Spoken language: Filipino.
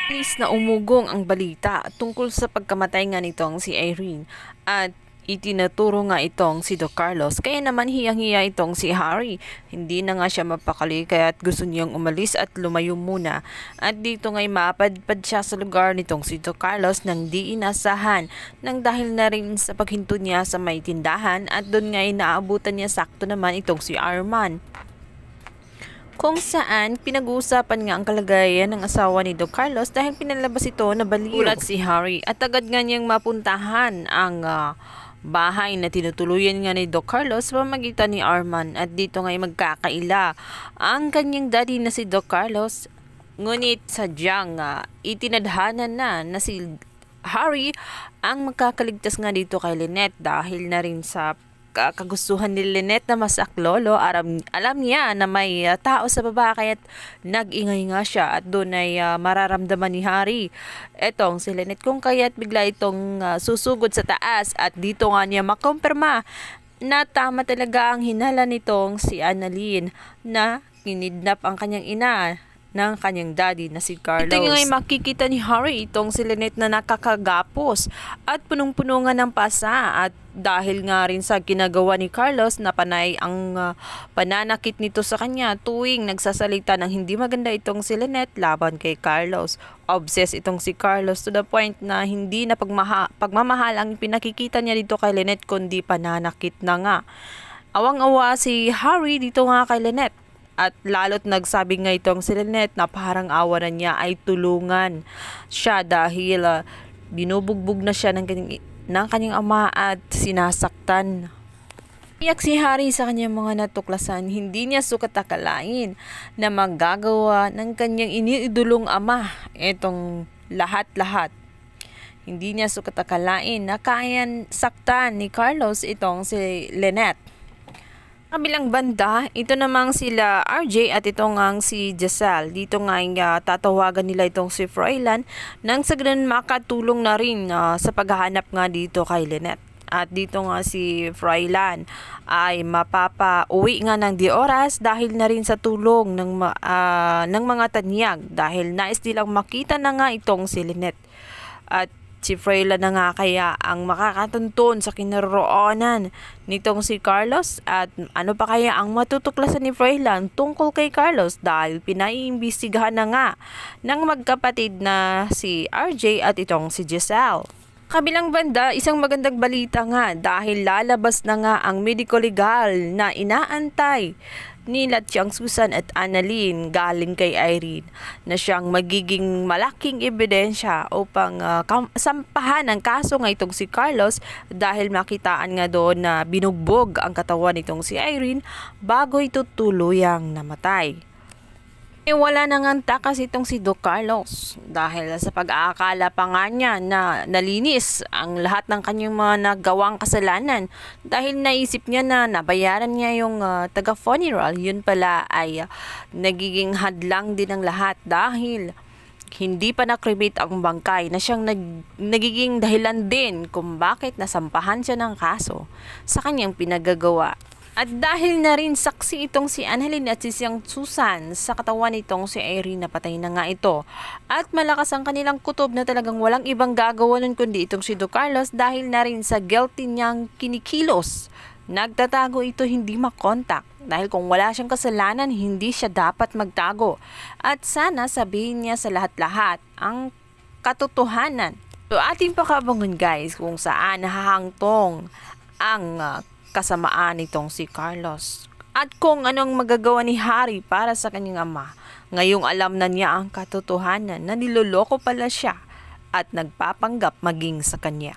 Mabilis na umugong ang balita tungkol sa pagkamatay nga nitong si Irene at itinuturo nga itong si Don Carlos. Kaya naman hiyang-hiya itong si Harry. Hindi na nga siya mapakali kaya't gusto niyang umalis at lumayo muna. At dito nga'y mapadpad siya sa lugar nitong si Don Carlos nang di inasahan nang dahil na rin sa paghinto niya sa may tindahan at doon nga'y naabutan niya sakto naman itong si Arman, kung saan pinag-uusapan nga ang kalagayan ng asawa ni Don Carlos dahil pinalabas ito na baliw. Ulat si Harry at agad nga niyang mapuntahan ang bahay na tinutuluyan nga ni Don Carlos sa pamamagitan ni Arman at dito nga'y magkakaila ang kanyang daddy na si Don Carlos. Ngunit sadyang itinadhana na si Harry ang magkakaligtas nga dito kay Lynette dahil na rin sa kagustuhan ni Lynette na masaklolo. Alam niya na may tao sa baba kaya't nag-ingay nga siya at doon ay mararamdaman ni Harry etong si Lynette kung kaya't bigla itong susugod sa taas at dito nga niya makumpirma na tama talaga ang hinala nitong si Annalyn na kinidnap ang kanyang ina ng kanyang daddy na si Carlos. Ito nga'y makikita ni Harry itong si Lynette na nakakagapos at punong-puno nga ng pasa at dahil nga rin sa ginagawa ni Carlos na panay ang pananakit nito sa kanya tuwing nagsasalita ng hindi maganda itong si Lynette laban kay Carlos. Obsessed itong si Carlos to the point na hindi na pagmamahal ang pinakikita niya dito kay Lynette kundi pananakit na nga. Awang-awa si Harry dito nga kay Lynette. At lalo't nagsabi nga itong si Lynette na parang awa na niya ay tulungan siya dahil binubugbog na siya ng kanyang ama at sinasaktan. Iyak si Harry sa kanyang mga natuklasan. Hindi niya sukat akalain na magagawa ng kanyang iniidolong ama itong lahat-lahat. Hindi niya sukat akalain na kayan saktan ni Carlos itong si Lynette. Kabilang banda, ito namang sila RJ at ito ngang si Giselle. Dito nga tatawagan nila itong si Froilan nang sa ganun makatulong na rin sa paghahanap nga dito kay Lynette. At dito nga si Froilan ay mapapa-uwi nga ng di oras dahil na rin sa tulong ng mga tanyag dahil nais nilang makita na nga itong si Lynette. At si Froilan na nga kaya ang makakatuntun sa kinaroroonan nitong si Carlos at ano pa kaya ang matutuklasan ni Froilan tungkol kay Carlos dahil pinaiimbestigahan na nga ng magkapatid na si RJ at itong si Giselle. Kabilang banda, isang magandang balita nga dahil lalabas na nga ang medical legal na inaantay nila Tiang Susan at Annalyn galing kay Irene na siyang magiging malaking ebidensya upang sampahan ang kaso nga itong si Carlos dahil makitaan nga doon na binugbog ang katawan nitong si Irene bago ito tuluyang namatay. Wala nang takas itong si Don Carlos dahil sa pag-aakala pa nga niya na nalinis ang lahat ng kanyang mga nagawang kasalanan dahil naisip niya na nabayaran niya yung taga-funeral. Yun pala ay nagiging hadlang din ang lahat dahil hindi pa nakremate ang bangkay na siyang nagiging dahilan din kung bakit nasampahan siya ng kaso sa kanyang pinagagawa. At dahil na rin saksi itong si Annalyn at si Tiang Susan sa katawan nitong si Irene na patay na nga ito. At malakas ang kanilang kutob na talagang walang ibang gagawa nun kundi itong si Don Carlos dahil na rin sa guilty niyang kinikilos. Nagtatago ito hindi makontak dahil kung wala siyang kasalanan hindi siya dapat magtago. At sana sabihin niya sa lahat-lahat ang katotohanan. So ating pakabangon guys kung saan nahahangtong ang kasamaan nitong si Carlos at kung anong magagawa ni Harry para sa kanyang ama. Ngayong alam na niya ang katotohanan na niloloko pala siya at nagpapanggap maging sa kanya.